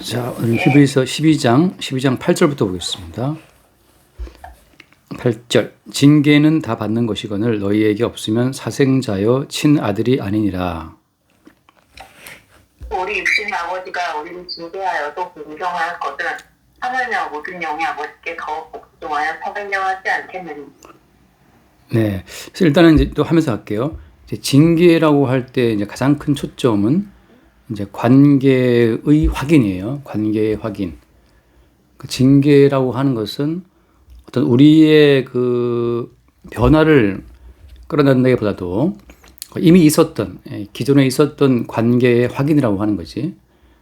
자, 오늘 히브리서 12장 8절부터 보겠습니다. 8절. 징계는 다 받는 것이거늘 너희에게 없으면 사생자여 친아들이 아니니라. 우리 육신의 아버지가 우리를 징계하여도 공경하였거든 하나님과 모든 영의 아버지께 더욱 복종하여 사백령하지 않겠느니. 네, 그래서 일단은 이제 또 하면서 할게요. 이제 징계라고 할 때 이제 가장 큰 초점은 이제 관계의 확인이에요. 관계의 확인. 그 징계라고 하는 것은 어떤 우리의 그 변화를 끌어낸다기보다도 이미 있었던, 기존에 있었던 관계의 확인이라고 하는 거지.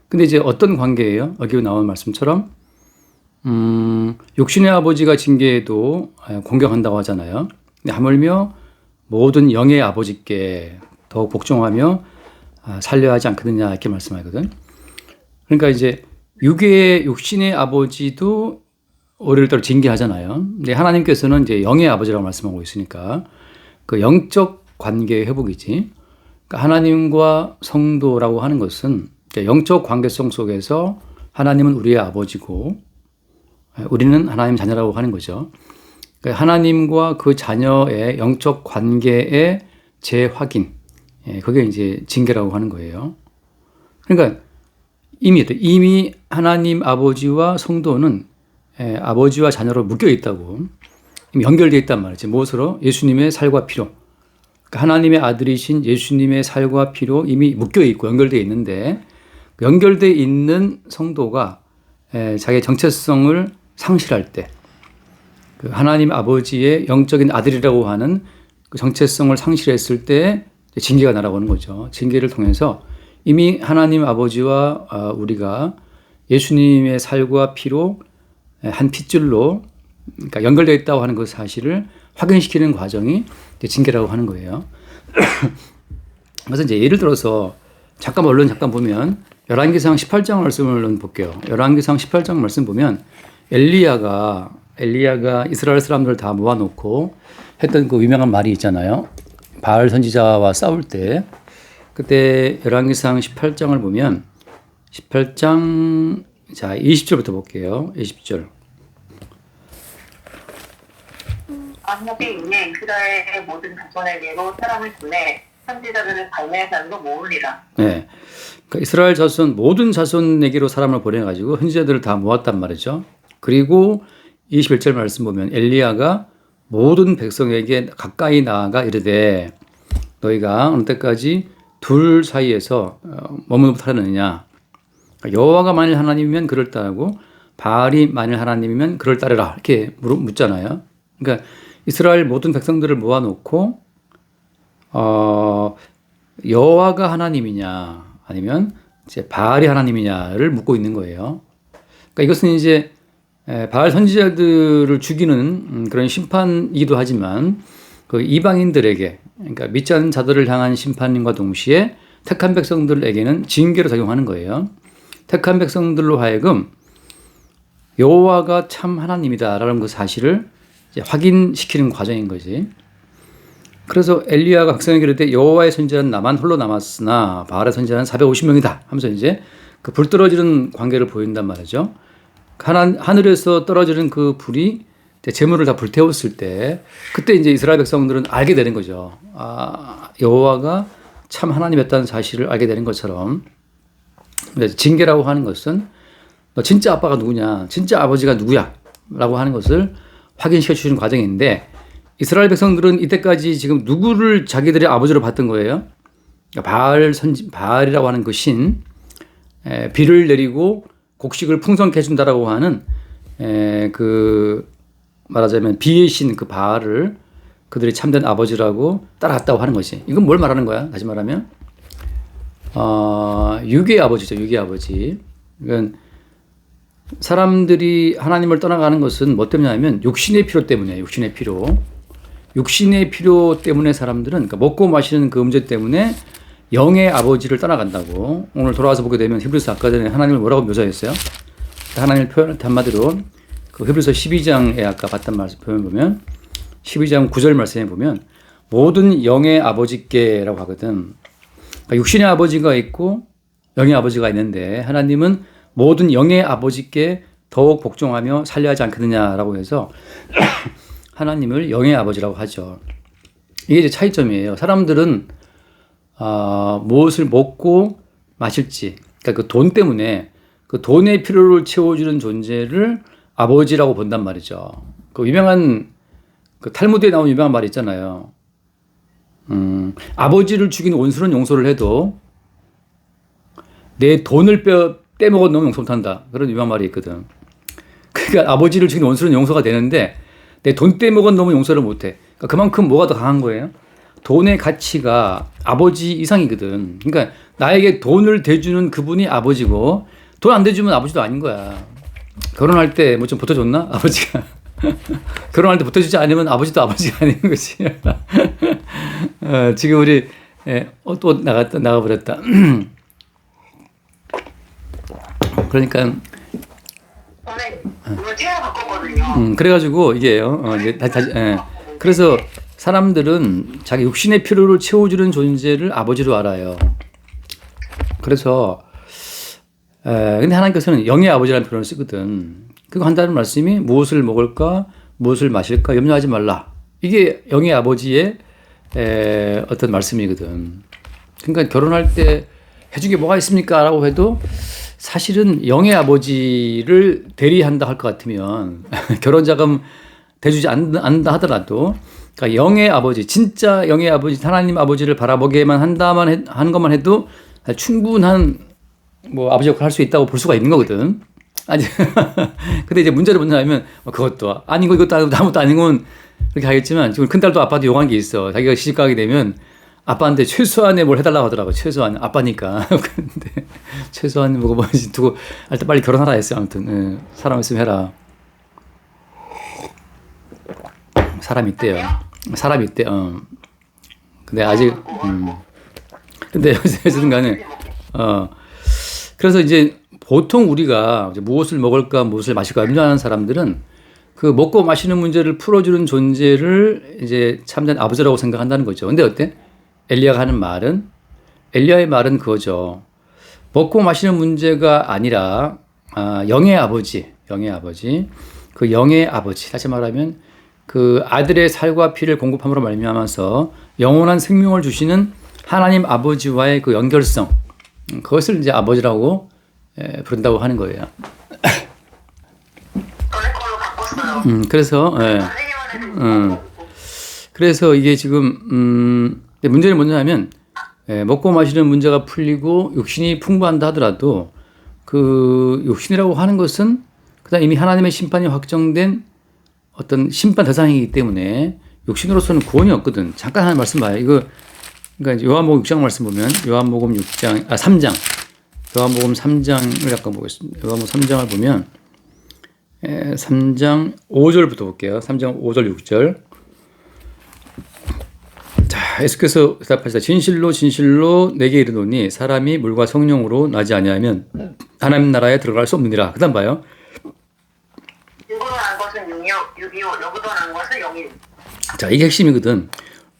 근데 이제 어떤 관계예요? 여기 나온 말씀처럼, 육신의 아버지가 징계해도 공경한다고 하잖아요. 근데 하물며 모든 영의 아버지께 더욱 복종하며 살려야 하지 않겠느냐 이렇게 말씀하거든. 그러니까 이제 육신의 아버지도 우리를 따로 징계하잖아요. 근데 하나님께서는 이제 영의 아버지라고 말씀하고 있으니까 그 영적 관계의 회복이지. 그러니까 하나님과 성도라고 하는 것은 영적 관계성 속에서 하나님은 우리의 아버지고 우리는 하나님 자녀라고 하는 거죠. 그러니까 하나님과 그 자녀의 영적 관계의 재확인, 그게 이제 징계라고 하는 거예요. 그러니까 이미 하나님 아버지와 성도는 아버지와 자녀로 묶여 있다고, 이미 연결되어 있단 말이지. 무엇으로? 예수님의 살과 피로. 그러니까 하나님의 아들이신 예수님의 살과 피로 이미 묶여 있고 연결되어 있는데, 연결되어 있는 성도가 자기의 정체성을 상실할 때, 그 하나님 아버지의 영적인 아들이라고 하는 그 정체성을 상실했을 때 징계가 날아오는 거죠. 징계를 통해서 이미 하나님 아버지와 우리가 예수님의 살과 피로 한 핏줄로, 그러니까 연결되어 있다고 하는 그 사실을 확인시키는 과정이 징계라고 하는 거예요. 그래서 이제 예를 들어서 얼른 보면 열왕기상 18장 말씀을 볼게요. 열왕기상 18장 말씀 보면 엘리야가 이스라엘 사람들을 다 모아놓고 했던 그 유명한 말이 있잖아요. 바알 선지자와 싸울 때, 그때 열왕기상 18장을 보면 18장 20절부터 볼게요. 20절. 아합이 이에 이스라엘의 모든 자손에게로 사람을 보내 선지자들을 갈매산으로 모으리라. 네, 그러니까 이스라엘 자손 모든 자손에게로 사람을 보내가지고 선지자들을 다 모았단 말이죠. 그리고 21절 말씀 보면 엘리야가 모든 백성에게 가까이 나아가 이르되 너희가 어느 때까지 둘 사이에서 머무르고 하느냐. 여호와가 만일 하나님이면 그를 따르고 바알이 만일 하나님이면 그를 따르라 이렇게 묻잖아요. 그러니까 이스라엘 모든 백성들을 모아놓고 여호와가 하나님이냐 아니면 이제 바알이 하나님이냐를 묻고 있는 거예요. 그러니까 이것은 이제 바알 선지자들을 죽이는 그런 심판이기도 하지만 그 이방인들에게, 그러니까 믿지 않는 자들을 향한 심판과 동시에 택한 백성들에게는 징계로 작용하는 거예요. 택한 백성들로 하여금 여호와가 참 하나님이다라는 그 사실을 이제 확인시키는 과정인 거지. 그래서 엘리야가 백성에게 이르되 여호와의 선지자는 나만 홀로 남았으나 바알의 선지자는 450명이다 하면서 이제 그 불 떨어지는 관계를 보인단 말이죠. 하늘에서 떨어지는 그 불이 재물을 다 불태웠을 때, 그때 이제 이스라엘 백성들은 알게 되는 거죠. 여호와가 참 하나님이었다는 사실을 알게 되는 것처럼, 징계라고 하는 것은 너 진짜 아빠가 누구냐, 진짜 아버지가 누구야 라고 하는 것을 확인시켜 주시는 과정인데, 이스라엘 백성들은 이때까지 지금 누구를 자기들의 아버지로 봤던 거예요? 바알이라고 하는 그 신, 비를 내리고 곡식을 풍성케 해준다라고 하는 그 말하자면 비의 신 그 바알을 그들이 참된 아버지라고 따라갔다고 하는 것이, 이건 뭘 말하는 거야? 다시 말하면 육의 아버지죠. 육의 아버지. 그러니까 사람들이 하나님을 떠나가는 것은 뭐 때문이냐면 육신의 필요 때문이에요. 육신의 필요 때문에 사람들은, 그러니까 먹고 마시는 그 문제 때문에 영의 아버지를 떠나간다고. 오늘 돌아와서 보게 되면 히브리서 아까 전에 하나님을 뭐라고 묘사했어요? 하나님을 표현할 때 한마디로 그 히브리서 12장에 아까 봤던 말씀 표현 보면 12장 9절 말씀에 보면 모든 영의 아버지께라고 하거든. 그러니까 육신의 아버지가 있고 영의 아버지가 있는데 하나님은 모든 영의 아버지께 더욱 복종하며 살려하지 않겠느냐라고 해서 하나님을 영의 아버지라고 하죠. 이게 이제 차이점이에요. 사람들은 무엇을 먹고 마실지, 그러니까 그 돈 때문에 그 돈의 필요를 채워주는 존재를 아버지라고 본단 말이죠. 그 유명한 그 탈무드에 나온 유명한 말이 있잖아요. 아버지를 죽인 원수는 용서를 해도 내 돈을 떼먹은 놈은 용서 못한다. 그런 유명한 말이 있거든. 그러니까 아버지를 죽인 원수는 용서가 되는데 내 돈 떼먹은 놈은 용서를 못해. 그러니까 그만큼 뭐가 더 강한 거예요? 돈의 가치가 아버지 이상이거든. 그러니까 나에게 돈을 대주는 그분이 아버지고 돈 안 대주면 아버지도 아닌 거야. 결혼할 때 뭐 좀 보태줬나? 아버지가. 결혼할 때 보태주지 않으면 아버지도 아버지가 아닌 거지. 지금 우리 또 나가버렸다. 그러니까 오늘 제가 바꿨거든요. 그래가지고 이게요. 이제 그래서 사람들은 자기 육신의 필요를 채워주는 존재를 아버지로 알아요. 그래서 근데 하나님께서는 영의 아버지라는 표현을 쓰거든. 그거 한다는 말씀이 무엇을 먹을까, 무엇을 마실까 염려하지 말라. 이게 영의 아버지의 어떤 말씀이거든. 그러니까 결혼할 때 해준 게 뭐가 있습니까? 라고 해도 사실은 영의 아버지를 대리한다 할 것 같으면 결혼자금 대주지 않는다 하더라도 그러니까 영의 아버지, 진짜 영의 아버지, 하나님 아버지를 바라보게만 한 것만 해도 충분한 뭐 아버지 역할을 할 수 있다고 볼 수가 있는 거거든. 아니, 근데 이제 문제는 뭐냐면 그것도 아니고 이것도 아니고 아무것도 아니고 그렇게 하겠지만 지금 큰딸도 아빠도 요구한 게 있어. 자기가 시집가게 되면 아빠한테 최소한의 뭘 해달라고 하더라고. 최소한 아빠니까. 근데 최소한 뭐가 뭐지 두고 일단 빨리 결혼하라 했어요. 아무튼 사람 있으면 해라. 사람 있대요. 사람 있대. 근데 아직 근데 어쨌든 간에 그래서 이제 보통 우리가 이제 무엇을 먹을까 무엇을 마실까 염려하는 사람들은 그 먹고 마시는 문제를 풀어주는 존재를 이제 참된 아버지라고 생각한다는 거죠. 근데 어때? 엘리야의 말은 그거죠. 먹고 마시는 문제가 아니라 영의 아버지, 그 영의 아버지. 다시 말하면 그 아들의 살과 피를 공급함으로 말미암아서 영원한 생명을 주시는 하나님 아버지와의 그 연결성, 그것을 이제 아버지라고 부른다고 하는 거예요. 전에 걸로 바꿨어요. 그래서 이게 지금 문제는 뭐냐면 먹고 마시는 문제가 풀리고 육신이 풍부한다 하더라도 그 육신이라고 하는 것은 그다음 이미 하나님의 심판이 확정된 어떤 심판 대상이기 때문에 육신으로서는 구원이 없거든. 잠깐 하나 말씀 봐요. 이거 그러니까 요한복음 6장 말씀 보면 요한복음 3장 요한복음 3장을 잠깐 보겠습니다. 요한복음 3장을 보면 3장 5절부터 볼게요. 3장 5절 6절. 자, 예수께서 대답하시다. 진실로 진실로 내게 이르노니 사람이 물과 성령으로 나지 아니하면 하나님 나라에 들어갈 수 없느니라. 그다음 봐요. 육으로 난 것은 6이요, 여기도 난 것은 0이. 자, 이게 핵심이거든.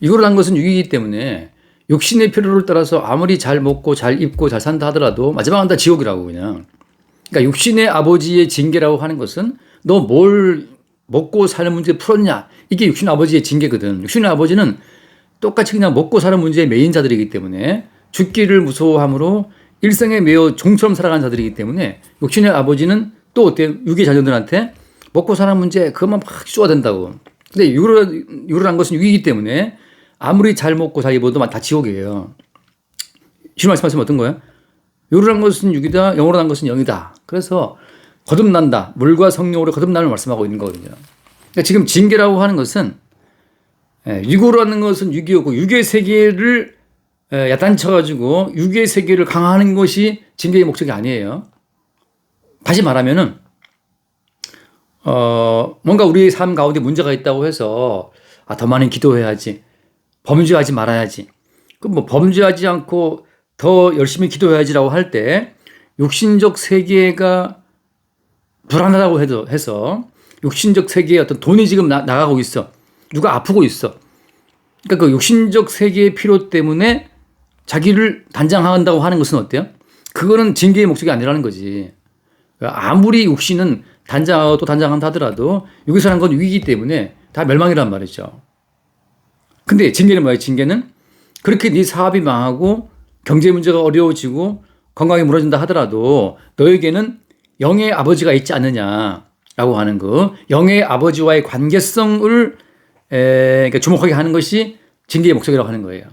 육으로 난 것은 육이기 때문에 육신의 필요를 따라서 아무리 잘 먹고 잘 입고 잘 산다 하더라도 마지막은 다 지옥이라고 그냥. 그러니까 육신의 아버지의 징계라고 하는 것은 너 뭘 먹고 사는 문제 풀었냐? 이게 육신 아버지의 징계거든. 육신의 아버지는 똑같이 그냥 먹고 사는 문제의 메인자들이기 때문에 죽기를 무서워함으로 일생에 매여 종처럼 살아가는 자들이기 때문에 육신의 아버지는 또 어때요? 육의 자녀들한테 먹고 사는 문제 그것만 막 쏘아댄다고. 근데 육으로 한 것은 육이기 때문에 아무리 잘 먹고 잘 입어도 다 지옥이에요. 주님 말씀하시면 어떤 거예요? 육으로 한 것은 육이다, 영으로 한 것은 영이다. 그래서 거듭난다. 물과 성령으로 거듭남을 말씀하고 있는 거거든요. 그러니까 지금 징계라고 하는 것은 육으로 하는 것은 육이었고 육의 세계를 야단쳐가지고 육의 세계를 강화하는 것이 징계의 목적이 아니에요. 다시 말하면은 뭔가 우리의 삶 가운데 문제가 있다고 해서 더 많이 기도해야지, 범죄하지 말아야지. 그럼 뭐 범죄하지 않고 더 열심히 기도해야지라고 할 때 육신적 세계가 불안하다고 해서 육신적 세계에 어떤 돈이 지금 나가고 있어. 누가 아프고 있어. 그러니까 그 육신적 세계의 필요 때문에 자기를 단장한다고 하는 것은 어때요? 그거는 징계의 목적이 아니라는 거지. 아무리 육신은 단장하고 또 단장한다 하더라도 여기서 하는 건 위기이기 때문에 다 멸망이란 말이죠. 근데 징계는 뭐예요? 징계는 그렇게 네 사업이 망하고 경제 문제가 어려워지고 건강이 무너진다 하더라도 너에게는 영의 아버지가 있지 않느냐라고 하는 거, 영의 아버지와의 관계성을 그러니까 주목하게 하는 것이 징계의 목적이라고 하는 거예요.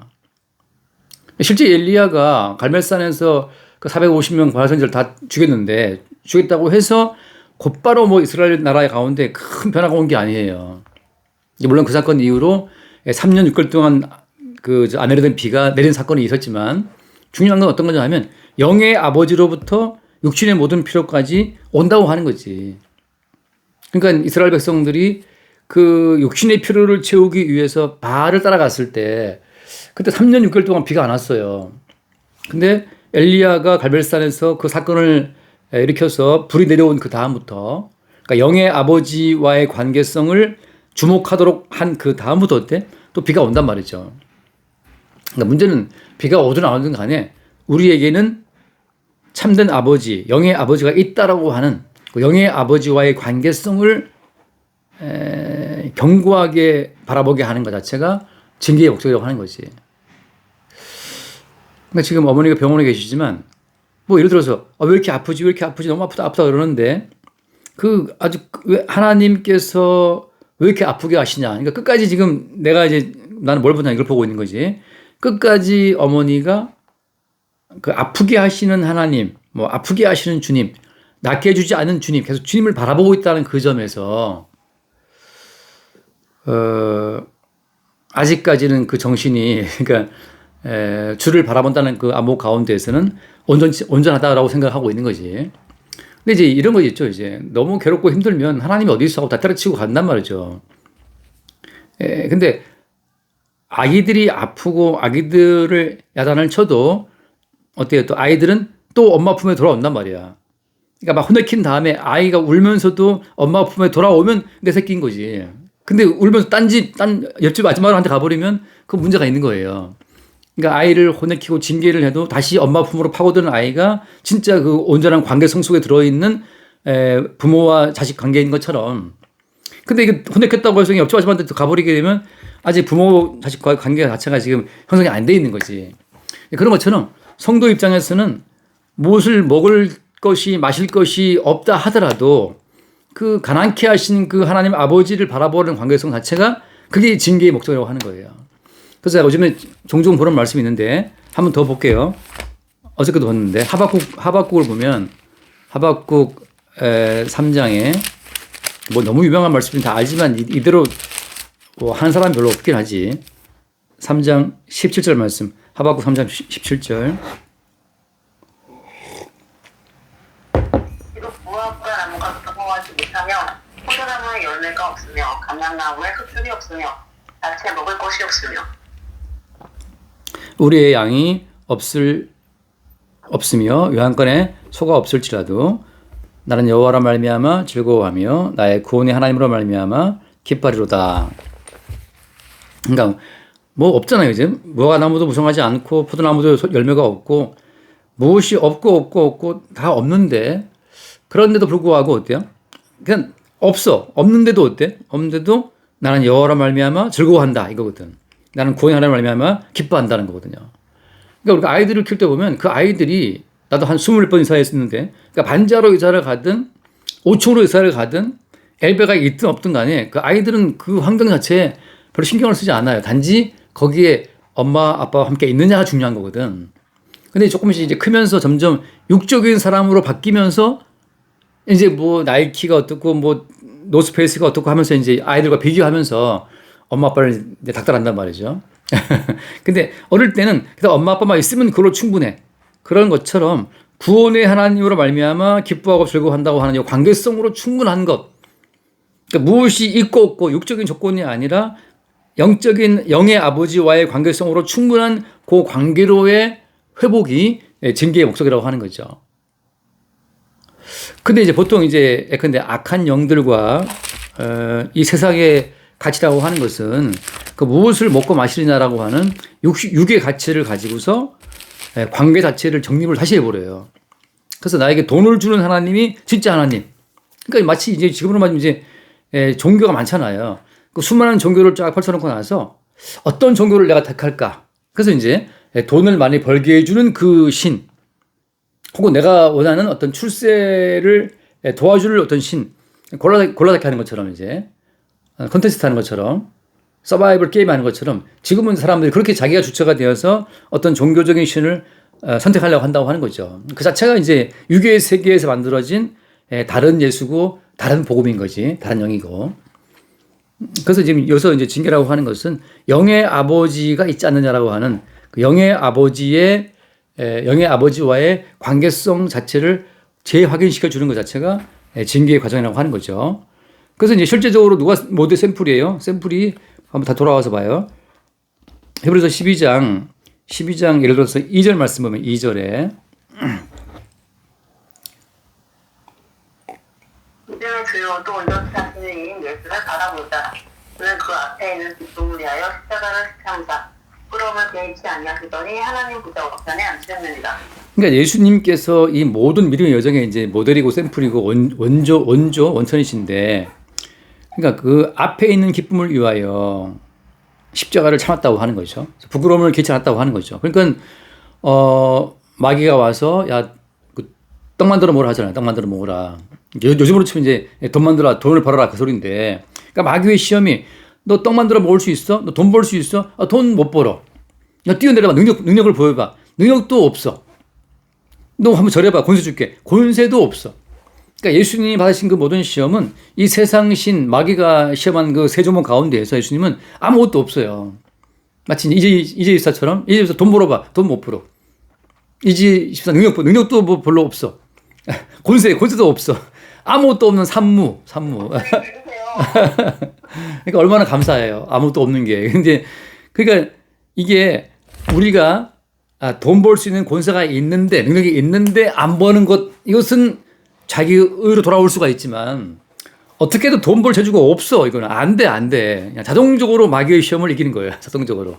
실제 엘리야가 갈멜산에서 그 450명 바알 선지자를 다 죽였는데 죽였다고 해서 곧바로 뭐 이스라엘 나라의 가운데 큰 변화가 온 게 아니에요. 물론 그 사건 이후로 3년 6개월 동안 그 안 내리던 비가 내린 사건이 있었지만 중요한 건 어떤 거냐 하면 영의 아버지로부터 육신의 모든 필요까지 온다고 하는 거지. 그러니까 이스라엘 백성들이 그 육신의 필요를 채우기 위해서 바알을 따라갔을 때 그때 3년 6개월 동안 비가 안 왔어요. 근데 엘리야가 갈멜산에서 그 사건을 일으켜서 불이 내려온 그 다음부터 그러니까 영의 아버지와의 관계성을 주목하도록 한 그 다음부터 어때? 또 비가 온단 말이죠. 그러니까 문제는 비가 오든 안 오든 간에 우리에게는 참된 아버지, 영의 아버지가 있다라고 하는 그 영의 아버지와의 관계성을 견고하게 바라보게 하는 것 자체가 징계의 목적이라고 하는 거지. 그러니까 지금 어머니가 병원에 계시지만 뭐 예를 들어서 왜 이렇게 아프지, 왜 이렇게 아프지, 너무 아프다, 아프다 그러는데 그 아주 왜 하나님께서 왜 이렇게 아프게 하시냐. 그러니까 끝까지 지금 내가 이제 나는 뭘 보냐 이걸 보고 있는 거지. 끝까지 어머니가 그 아프게 하시는 하나님, 뭐 아프게 하시는 주님, 낫게 해주지 않는 주님, 계속 주님을 바라보고 있다는 그 점에서 아직까지는 그 정신이 그러니까 주를 바라본다는 그 암호 가운데에서는 온전하다라고 생각하고 있는 거지. 근데 이제 이런 거 있죠. 이제 너무 괴롭고 힘들면 하나님이 어디 있어 하고 다 때려치고 간단 말이죠. 근데 아기들이 아프고 아기들을 야단을 쳐도 어때요? 또 아이들은 또 엄마 품에 돌아온단 말이야. 그러니까 막 혼내킨 다음에 아이가 울면서도 엄마 품에 돌아오면 내 새끼인 거지. 근데 울면서 딴 옆집 아줌마한테 가버리면 그 문제가 있는 거예요. 그러니까 아이를 혼내키고 징계를 해도 다시 엄마 품으로 파고드는 아이가 진짜 그 온전한 관계성 속에 들어있는 부모와 자식 관계인 것처럼. 근데 이게 혼내켰다고 해서 옆집 아줌마한테 가버리게 되면 아직 부모 자식과의 관계 자체가 지금 형성이 안 돼 있는 거지. 그런 것처럼 성도 입장에서는 무엇을 먹을 것이 마실 것이 없다 하더라도 그 가난케 하신 그 하나님 아버지를 바라보는 관계성 자체가 그게 징계의 목적이라고 하는 거예요. 그래서 제가 요즘에 종종 보는 말씀이 있는데 한 번 더 볼게요. 어저께도 봤는데 하박국을 보면 하박국 3장에 뭐 너무 유명한 말씀이 다 알지만 이대로 뭐 하는 사람 별로 없긴 하지. 3장 17절 말씀. 하박국 3장 17절. 이거 무화과 나무가 무성하지 못하며 포도나무에 열매가 없으며 감람나무에 흙술이 없으며 자체 먹을 것이 없으며 우리의 양이 없으며 요한권에 소가 없을지라도 나는 여호와로 말미암아 즐거워하며 나의 구원의 하나님으로 말미암아 기뻐하리로다. 그러니까 뭐 없잖아요. 이제 무화과 나무도 무성하지 않고 포도나무도 열매가 없고 무엇이 없고 다 없는데 그런데도 불구하고 어때요? 그냥 없는데도 어때? 없는데도 나는 여호와로 말미암아 즐거워한다 이거거든. 나는 구원의 하나님으로 말미암아 기뻐한다는 거거든요. 그러니까 우리가 아이들을 키울 때 보면 그 아이들이 나도 한 20번 이사했었는데 그러니까 반지하로 이사를 가든 5층으로 이사를 가든 엘베가 있든 없든 간에 그 아이들은 그 환경 자체에 별로 신경을 쓰지 않아요. 단지 거기에 엄마 아빠와 함께 있느냐가 중요한 거거든. 근데 조금씩 이제 크면서 점점 육적인 사람으로 바뀌면서 이제 뭐 나이키가 어떻고 뭐 노스페이스가 어떻고 하면서 이제 아이들과 비교하면서 엄마 아빠를 이제 닥달한단 말이죠. 근데 어릴 때는 그냥 엄마 아빠만 있으면 그걸로 충분해. 그런 것처럼 구원의 하나님으로 말미암아 기뻐하고 즐거워한다고 하는 이 관계성으로 충분한 것. 그러니까 무엇이 있고 없고 육적인 조건이 아니라 영적인 영의 아버지와의 관계성으로 충분한 그 관계로의 회복이 징계의 목적이라고 하는 거죠. 근데 이제 보통 이제 예컨대 악한 영들과 이 세상의 가치라고 하는 것은 그 무엇을 먹고 마시느냐라고 하는 육의 가치를 가지고서 관계 자체를 정립을 다시 해버려요. 그래서 나에게 돈을 주는 하나님이 진짜 하나님. 그러니까 마치 이제 지금으로 말하면 이제 종교가 많잖아요. 그 수많은 종교를 쫙 펼쳐놓고 나서 어떤 종교를 내가 택할까? 그래서 이제 돈을 많이 벌게 해주는 그 신, 혹은 내가 원하는 어떤 출세를 도와줄 어떤 신, 골라듣게 하는 것처럼 이제 컨테스트 하는 것처럼 서바이벌 게임 하는 것처럼 지금은 사람들이 그렇게 자기가 주체가 되어서 어떤 종교적인 신을 선택하려고 한다고 하는 거죠. 그 자체가 이제 유괴의 세계에서 만들어진 다른 예수고 다른 복음인 거지. 다른 영이고. 그래서 지금 여기서 이제 징계라고 하는 것은 영의 아버지가 있지 않느냐라고 하는 그 영의 아버지와의 관계성 자체를 재확인시켜 주는 것 자체가 징계의 과정이라고 하는 거죠. 그래서 이제 실제적으로 누가 모델 샘플이에요. 샘플이 한번 다 돌아와서 봐요. 히브리서 12장 예를 들어서 2절 말씀 보면 2절에 이제는 주여 또 온전히 사시는 이인 예수를 바라보자. 그는 그 앞에 있는 기쁨을 위하여 십자가를 참사 부러움을 개의치 아니하시더니 하나님 보좌 우편에 앉으셨느니라. 그러니까 예수님께서 이 모든 믿음의 여정에 이제 모델이고 샘플이고 원천이신데, 그러니까 그 앞에 있는 기쁨을 위하여 십자가를 참았다고 하는 거죠. 부끄러움을 개의치 않았다고 하는 거죠. 그러니까 마귀가 와서 야, 그 떡 만들어 먹으라 하잖아요. 떡 만들어 먹으라. 요즘으로 치면 이제 돈 만들어, 돈을 벌어라 그 소리인데, 그러니까 마귀의 시험이 너 떡 만들어 먹을 수 있어? 너 돈 벌 수 있어? 돈 못 벌어. 너 뛰어내려봐. 능력을 보여봐. 능력도 없어. 너 한번 절해봐. 권세 줄게. 권세도 없어. 그러니까 예수님이 받으신 그 모든 시험은 이 세상 신 마귀가 시험한 그 세 조목 가운데에서 예수님은 아무것도 없어요. 마치 이재입사처럼 이재입사 돈 벌어봐. 돈 못 벌어. 이재입사 능력도 뭐 별로 없어. 권세도 없어. 아무것도 없는 산무. 그러니까 얼마나 감사해요. 아무것도 없는 게. 근데 그러니까 이게 우리가 돈 벌 수 있는 권세가 있는데, 능력이 있는데 안 버는 것, 이것은 자기 의로 돌아올 수가 있지만 어떻게든 돈 벌 재주가 없어. 이거는 안 돼. 그냥 자동적으로 마귀의 시험을 이기는 거예요. 자동적으로.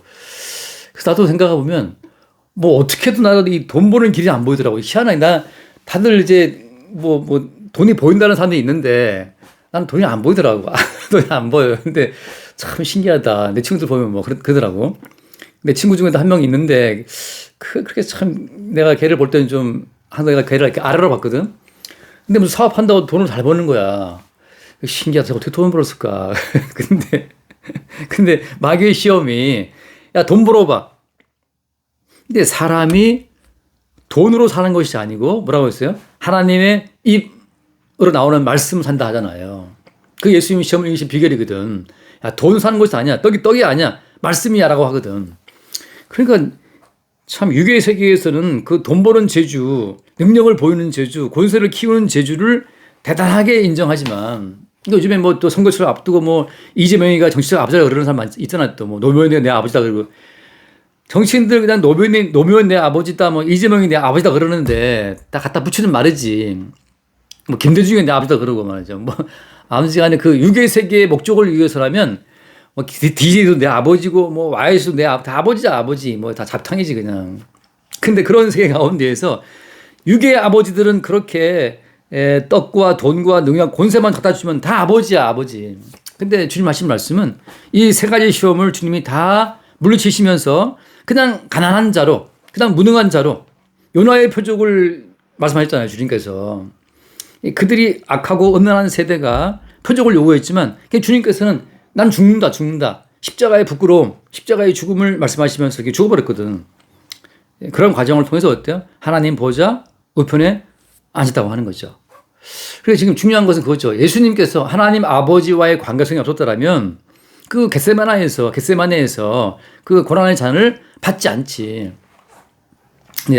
그래서 나도 생각해 보면 뭐 어떻게든 나도 이 돈 버는 길이 안 보이더라고. 희한하게 다들 이제 뭐 돈이 보인다는 사람들이 있는데 나는 돈이 안 보이더라고. 돈이 안 보여요. 근데 참 신기하다. 내 친구들 보면 뭐 그러더라고. 내 친구 중에도 한 명 있는데 그렇게 참 내가 걔를 볼 때는 좀 내가 걔를 이렇게 아래로 봤거든. 근데 무슨 사업한다고 돈을 잘 버는 거야. 신기하다. 어떻게 돈을 벌었을까. 근데 마귀의 시험이 야, 돈 벌어봐. 근데 사람이 돈으로 사는 것이 아니고 뭐라고 했어요? 하나님의 입으로 나오는 말씀 산다 하잖아요. 그 예수님이 시험을 이기신 비결이거든. 야, 돈 사는 것이 아니야. 떡이 아니야. 말씀이야 라고 하거든. 그러니까 참 유괴의 세계에서는 그 돈 버는 재주, 능력을 보이는 재주, 권세를 키우는 재주를 대단하게 인정하지만, 요즘에 뭐 또 선거철 앞두고 뭐 이재명이가 정치적 아버지라 그러는 사람 있잖아. 또 뭐 노무현이 내 아버지다 그러고, 정치인들 그냥 노무현 내 아버지다, 뭐 이재명이 내 아버지다 그러는데 다 갖다 붙이는 말이지. 뭐 김대중이 내 아버지다 그러고 말이죠. 뭐 아무튼간에 그 유괴의 세계의 목적을 위해서라면 뭐 DJ도 내 아버지고 뭐 YS도 다 아버지자 아버지 뭐 다 잡탕이지 그냥. 근데 그런 세계 가운데에서 유괴의 아버지들은 그렇게 떡과 돈과 능력, 권세만 갖다 주면 다 아버지야 아버지. 근데 주님 하신 말씀은 이 세 가지 시험을 주님이 다 물리치시면서 그냥 가난한 자로, 그냥 무능한 자로 요나의 표적을 말씀하셨잖아요. 주님께서. 그들이 악하고 음란한 세대가 표적을 요구했지만 주님께서는 난 죽는다. 십자가의 부끄러움, 십자가의 죽음을 말씀하시면서 이렇게 죽어버렸거든. 그런 과정을 통해서 어때요? 하나님 보좌 우편에 앉았다고 하는 거죠. 그래서 지금 중요한 것은 그거죠. 예수님께서 하나님 아버지와의 관계성이 없었더라면 그 겟세마네에서 그 고난의 잔을 받지 않지.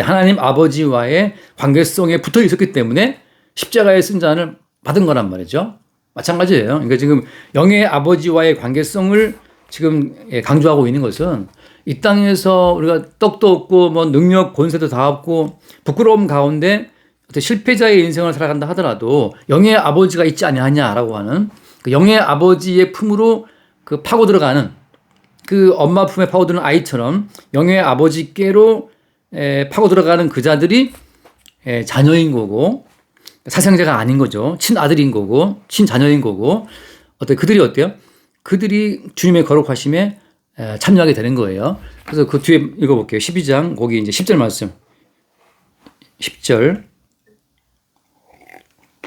하나님 아버지와의 관계성에 붙어 있었기 때문에 십자가의 쓴 잔을 받은 거란 말이죠. 마찬가지예요. 그러니까 지금 영의 아버지와의 관계성을 지금 강조하고 있는 것은 이 땅에서 우리가 떡도 없고 뭐 능력, 권세도 다 없고 부끄러움 가운데 실패자의 인생을 살아간다 하더라도 영의 아버지가 있지 아니하냐라고 하는 그 영의 아버지의 품으로 그 파고 들어가는 그 엄마 품에 파고드는 아이처럼 영의 아버지께로 파고 들어가는 그 자들이 자녀인 거고 사생자가 아닌 거죠. 친아들인 거고 친자녀인 거고 그들이 어때요? 그들이 주님의 거룩하심에 참여하게 되는 거예요. 그래서 그 뒤에 읽어볼게요. 12장 거기 이제 10절 말씀. 10절.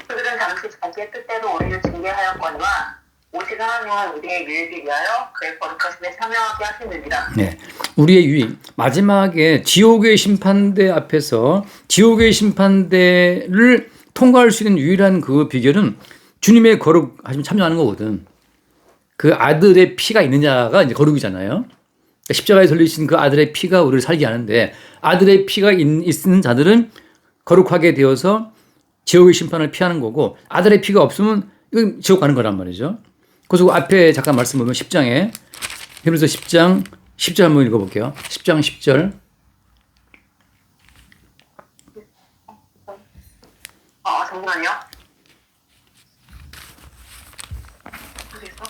그들은 당시 자기의 뜻대로 우리를 징계하였거니와 오직 하나님은 우리의 유익을 위하여 그의 거룩하심에 참여하게 하시느니라. 네, 우리의 유익. 마지막에 지옥의 심판대 앞에서 지옥의 심판대를 통과할 수 있는 유일한 그 비결은 주님의 거룩하심에 참여하는 거거든. 그 아들의 피가 있느냐가 이제 거룩이잖아요. 그러니까 십자가에 설리신 그 아들의 피가 우리를 살게 하는데 아들의 피가 있는 자들은 거룩하게 되어서 지옥의 심판을 피하는 거고 아들의 피가 없으면 이건 지옥 가는 거란 말이죠. 그래서 그 앞에 잠깐 말씀 보면 10장에 히브리서 10장 10절 한번 읽어볼게요. 10장 10절. 잠시만요.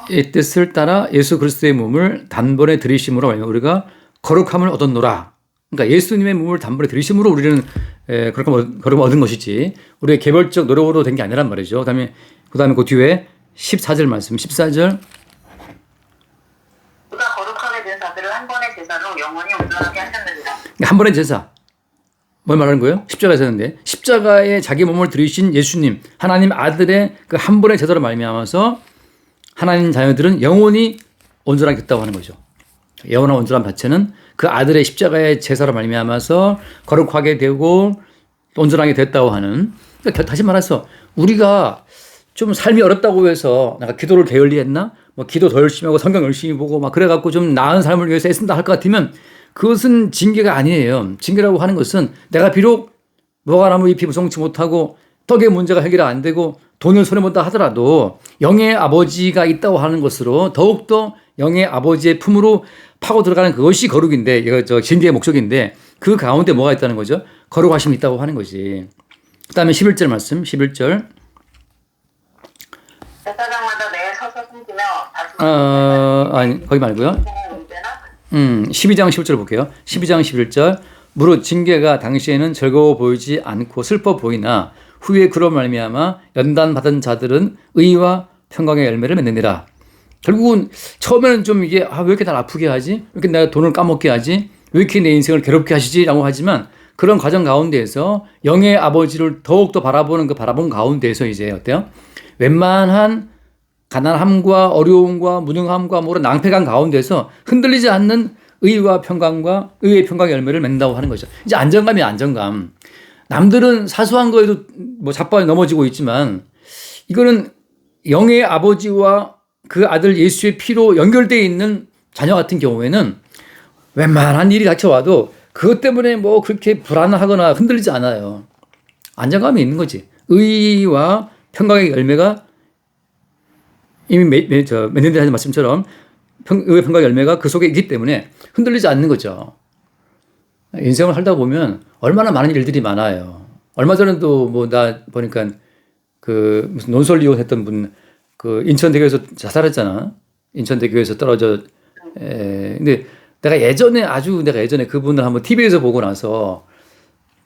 이 뜻을 따라 예수 그리스도의 몸을 단번에 들이심으로 우리가 거룩함을 얻었노라. 그러니까 예수님의 몸을 단번에 들이심으로 우리는 거룩함을 얻은 것이지 우리의 개별적 노력으로 된 게 아니란 말이죠. 그다음에 그 뒤에 14절 말씀 14절. 그가 거룩하게 된 자들을 한 번의 제사로 영원히 온전하게 하셨느니라. 한 번의 제사. 뭘 말하는 거예요? 십자가에서 했는데 십자가에 자기 몸을 들이신 예수님 하나님 아들의 그 한 번의 제사로 말미암아서 하나님 자녀들은 영원히 온전하게 됐다고 하는 거죠. 영원한 온전한 자체는 그 아들의 십자가의 제사로 말미암아서 거룩하게 되고 온전하게 됐다고 하는. 그러니까 다시 말해서 우리가 좀 삶이 어렵다고 해서 내가 기도를 게을리했나? 뭐 기도 더 열심히 하고 성경 열심히 보고 막 그래갖고 좀 나은 삶을 위해서 애쓴다 할 것 같으면 그것은 징계가 아니에요. 징계라고 하는 것은 내가 비록 무화과나무 잎이 무성치 못하고 떡의 문제가 해결이 안 되고 돈을 손에 못다 하더라도 영의 아버지가 있다고 하는 것으로 더욱더 영의 아버지의 품으로 파고 들어가는 그것이 거룩인데 이거 징계의 목적인데 그 가운데 뭐가 있다는 거죠? 거룩하심이 있다고 하는 거지. 그 다음에 11절 말씀 11절. 제사장마다 내 서서 숨기며 다시 아니 거기 말고요. 12장 11절 볼게요. 12장 11절. 무릇 징계가 당시에는 즐거워 보이지 않고 슬퍼 보이나 후에 그로 말미암아 연단 받은 자들은 의와 평강의 열매를 맺느니라. 결국은 처음에는 좀 이게 왜 이렇게 날 아프게 하지? 왜 이렇게 내가 돈을 까먹게 하지? 왜 이렇게 내 인생을 괴롭게 하시지?라고 하지만 그런 과정 가운데에서 영의 아버지를 더욱더 바라보는 그 바라본 가운데에서 이제 어때요? 웬만한 가난함과 어려움과 무능함과 그런 낭패감 가운데서 흔들리지 않는 의와 평강과 의의 평강의 열매를 맺는다고 하는 거죠. 이제 안정감이 안정감. 남들은 사소한 거에도 뭐 자빠져 넘어지고 있지만 이거는 영의 아버지와 그 아들 예수의 피로 연결되어 있는 자녀 같은 경우에는 웬만한 일이 닥쳐와도 그것 때문에 뭐 그렇게 불안하거나 흔들리지 않아요. 안정감이 있는 거지. 의와 평강의 열매가 이미 맺는데 하는 말씀처럼 의의 평강의 열매가 그 속에 있기 때문에 흔들리지 않는 거죠. 인생을 살다 보면 얼마나 많은 일들이 많아요. 얼마 전에도 뭐 나 보니까 그 무슨 논설위원 했던 분 그 인천대교에서 자살했잖아. 인천대교에서 떨어져. 근데 내가 예전에 그분을 한번 TV에서 보고 나서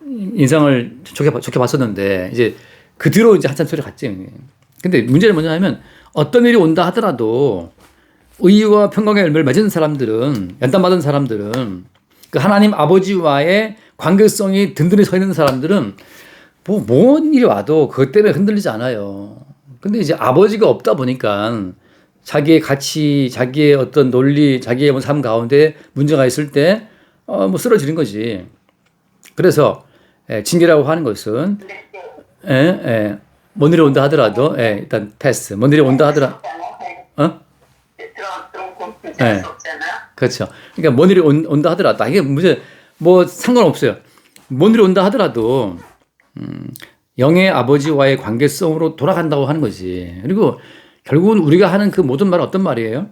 인상을 좋게 봤었는데 이제 그 뒤로 이제 한참 소리 갔지. 근데 문제는 뭐냐면 어떤 일이 온다 하더라도 의와 평강의 열매를 맺은 사람들은 연단받은 사람들은 그 하나님 아버지와의 관계성이 든든히 서 있는 사람들은 뭔 일이 와도 그것 때문에 흔들리지 않아요. 근데 이제 아버지가 없다 보니까 자기의 가치, 자기의 어떤 논리, 자기의 삶 가운데 문제가 있을 때 뭐 쓰러지는 거지. 그래서 징계라고 하는 것은 먼 일이 온다 하더라도 일단 패스. 먼 일이 온다 하더라도 네. 없잖아요. 그렇죠. 그러니까 먼 일이 온다 하더라도 이게 문제 뭐 상관없어요. 먼 일이 온다 하더라도 영의 아버지와의 관계성으로 돌아간다고 하는 거지. 그리고 결국은 우리가 하는 그 모든 말은 어떤 말이에요?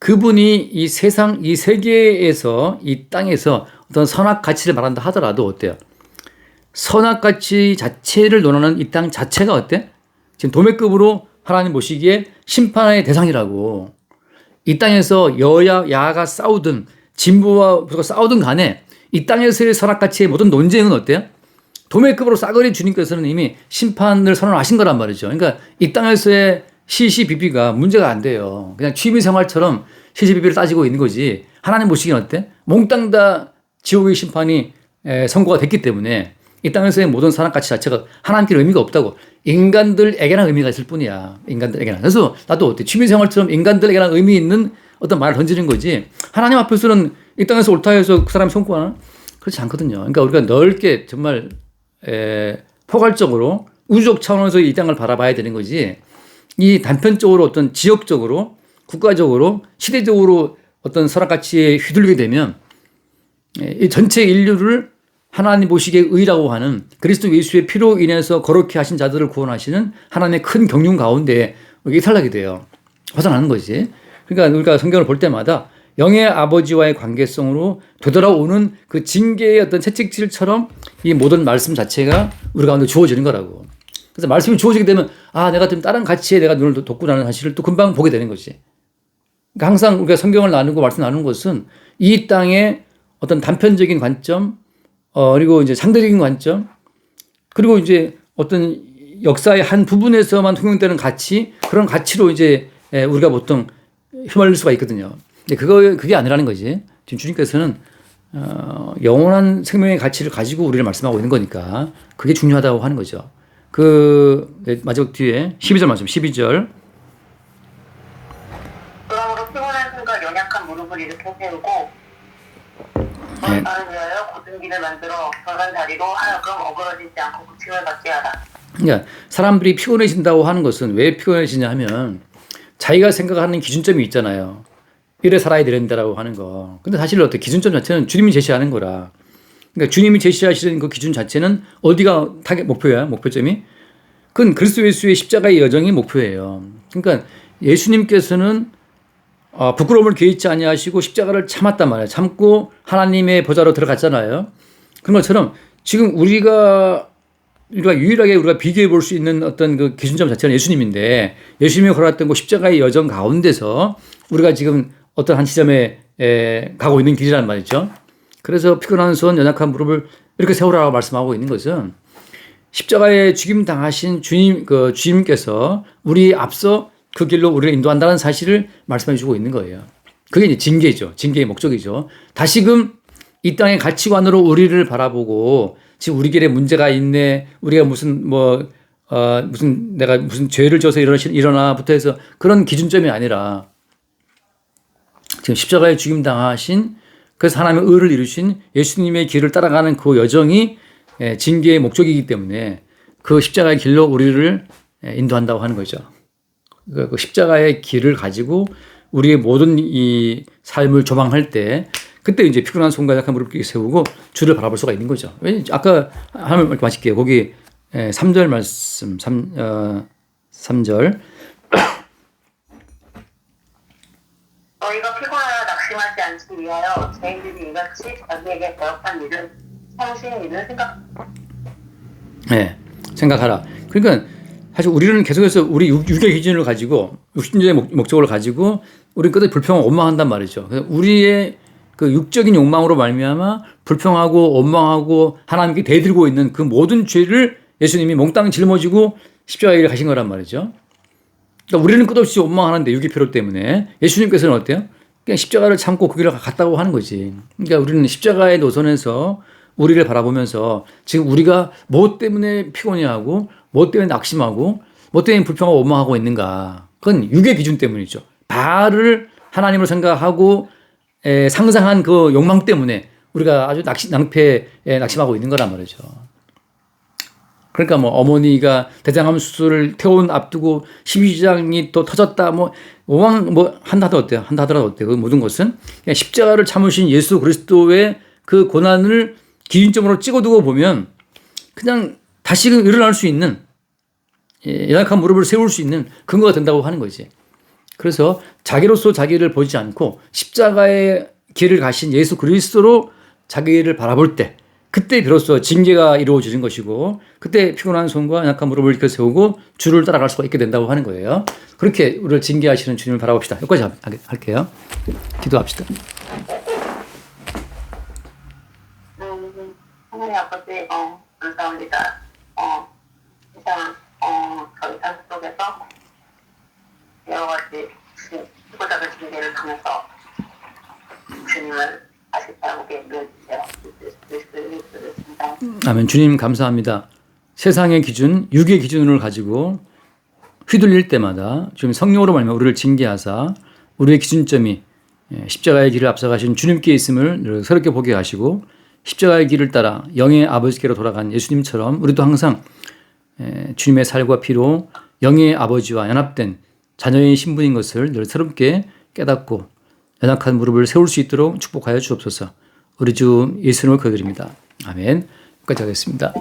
그분이 이 세상, 이 세계에서, 이 땅에서 어떤 선악 가치를 말한다 하더라도 어때요? 선악 가치 자체를 논하는 이 땅 자체가 어때? 지금 도매급으로 하나님 보시기에 심판의 대상이라고. 이 땅에서 여야, 야가 싸우든 진보와 부가 싸우든 간에 이 땅에서의 선악 가치의 모든 논쟁은 어때요? 도매급으로 싸그리 주님께서는 이미 심판을 선언하신 거란 말이죠. 그러니까 이 땅에서의 시시비비가 문제가 안 돼요. 그냥 취미 생활처럼 시시비비를 따지고 있는 거지. 하나님 보시기엔 어때? 몽땅 다 지옥의 심판이 선고가 됐기 때문에 이 땅에서의 모든 산업가치 자체가 하나님께 의미가 없다고. 인간들에게나 의미가 있을 뿐이야. 인간들에게나. 그래서 나도 어때? 취미 생활처럼 인간들에게나 의미 있는 어떤 말을 던지는 거지. 하나님 앞에서는 이 땅에서 옳다 해서 그 사람이 손고하나? 그렇지 않거든요. 그러니까 우리가 넓게 정말 포괄적으로 우주적 차원에서 이 땅을 바라봐야 되는 거지. 이 단편적으로 어떤 지역적으로 국가적으로 시대적으로 어떤 선악가치에 휘둘리게 되면 이 전체 인류를 하나님 보시기에 의라고 하는 그리스도 예수의 피로 인해서 거룩히 하신 자들을 구원하시는 하나님의 큰 경륜 가운데 이탈하게 돼요. 벗어나는 거지. 그러니까 우리가 성경을 볼 때마다 영의 아버지와의 관계성으로 되돌아오는 그 징계의 어떤 채찍질처럼 이 모든 말씀 자체가 우리 가운데 주어지는 거라고. 그래서 말씀이 주어지게 되면 내가 좀 다른 가치에 내가 눈을 돋구나는 사실을 또 금방 보게 되는 거지. 그러니까 항상 우리가 성경을 나누고 말씀 나누는 것은 이 땅의 어떤 단편적인 관점, 그리고 이제 상대적인 관점, 그리고 이제 어떤 역사의 한 부분에서만 통용되는 가치, 그런 가치로 이제 우리가 보통 휘말릴 수가 있거든요. 근데 그게 아니라는 거지. 지금 주님께서는 영원한 생명의 가치를 가지고 우리를 말씀하고 있는 거니까 그게 중요하다고 하는 거죠. 마지막 뒤에 12절 말씀, 12절. 그러므로 피곤한 손과 연약한 무릎을 일으켜 세우고 나를 위하여 곧은 길을 만들어 저런 다리로 하여금 어그러지지 않고 고침을 받게 하라. 그러니까 사람들이 피곤해진다고 하는 것은 왜 피곤해지냐 하면 자기가 생각하는 기준점이 있잖아요. 이래 살아야 되는다라고 하는 거. 근데 사실 어때? 기준점 자체는 주님이 제시하는 거라. 그러니까 주님이 제시하시는 그 기준 자체는 어디가 목표야? 목표점이? 그건 그리스도 예수의 십자가의 여정이 목표예요. 그러니까 예수님께서는 부끄러움을 개의치 아니하시고 십자가를 참았단 말이에요. 참고 하나님의 보좌로 들어갔잖아요. 그런 것처럼 지금 우리가 유일하게 우리가 비교해 볼 수 있는 어떤 그 기준점 자체는 예수님인데 예수님이 걸어왔던 그 십자가의 여정 가운데서 우리가 지금 어떤 한 지점에 가고 있는 길이란 말이죠. 그래서 피곤한 손, 연약한 무릎을 이렇게 세우라고 말씀하고 있는 것은 십자가에 죽임 당하신 주님께서 우리 앞서 그 길로 우리를 인도한다는 사실을 말씀해 주고 있는 거예요. 그게 이제 징계죠. 징계의 목적이죠. 다시금 이 땅의 가치관으로 우리를 바라보고 지금 우리 길에 문제가 있네. 우리가 내가 무슨 죄를 져서 일어나부터 해서 그런 기준점이 아니라 지금 십자가에 죽임 당하신 그래서 하나님의 의를 이루신 예수님의 길을 따라가는 그 여정이 징계의 목적이기 때문에 그 십자가의 길로 우리를 인도한다고 하는 거죠. 그 십자가의 길을 가지고 우리의 모든 이 삶을 조망할 때 그때 이제 피곤한 손과 약한 무릎을 세우고 주를 바라볼 수가 있는 거죠. 아까 하나님 이렇게 마칠게요. 거기 3절 말씀 3절 너희가 피곤하여 낙심하지 않기 위하여 죄인들이 이같이 자기에게 배역한 일을 성신 일을 생각하라. 그러니까 사실 우리는 계속해서 우리 육의 기준을 가지고 육신의 목적을 가지고 우리는 끝에 불평하고 원망한단 말이죠. 그래서 우리의 그 육적인 욕망으로 말미암아 불평하고 원망하고 하나님께 대들고 있는 그 모든 죄를 예수님이 몽땅 짊어지고 십자가의 길을 가신 거란 말이죠. 그러니까 우리는 끝없이 원망하는데 육의 필요 때문에 예수님께서는 어때요? 그냥 십자가를 참고 그 길을 갔다고 하는 거지. 그러니까 우리는 십자가의 노선에서 우리를 바라보면서 지금 우리가 뭐 때문에 피곤해하고 뭐 때문에 낙심하고 뭐 때문에 불평하고 원망하고 있는가. 그건 육의 기준 때문이죠. 바알을 하나님을 생각하고 상상한 그 욕망 때문에 우리가 아주 낭패에 낙심하고 있는 거란 말이죠. 그러니까 뭐 어머니가 대장암 수술을 퇴원 앞두고 십이장이 또 터졌다 한다 하더라도 어때요? 그 모든 것은 그냥 십자가를 참으신 예수 그리스도의 그 고난을 기준점으로 찍어두고 보면 그냥 다시금 일어날 수 있는 연약한 무릎을 세울 수 있는 근거가 된다고 하는 거지. 그래서 자기로서 자기를 보지 않고 십자가의 길을 가신 예수 그리스도로 자기를 바라볼 때 그때 비로소 징계가 이루어지는 것이고 그때 피곤한 손과 연약한 무릎을 이렇게 세우고 주를 따라갈 수가 있게 된다고 하는 거예요. 그렇게 우리를 징계하시는 주님을 바라봅시다. 여기까지 할게요. 기도합시다. 하나님 아버지 감사합니다. 참, 저희 삶 속에서 여러 가지 수고작은 징계를 통해서 주님을 다시 바라보게 인도해주세요. 예수를 아멘. 주님 감사합니다. 세상의 기준, 육의 기준을 가지고 휘둘릴 때마다 주님 성령으로 말미암아 우리를 징계하사 우리의 기준점이 십자가의 길을 앞서가신 주님께 있음을 늘 새롭게 보게 하시고 십자가의 길을 따라 영의 아버지께로 돌아간 예수님처럼 우리도 항상 주님의 살과 피로 영의 아버지와 연합된 자녀의 신분인 것을 늘 새롭게 깨닫고 연약한 무릎을 세울 수 있도록 축복하여 주옵소서. 우리 주 예수님을 거드립니다. 아멘. 여기까지 하겠습니다.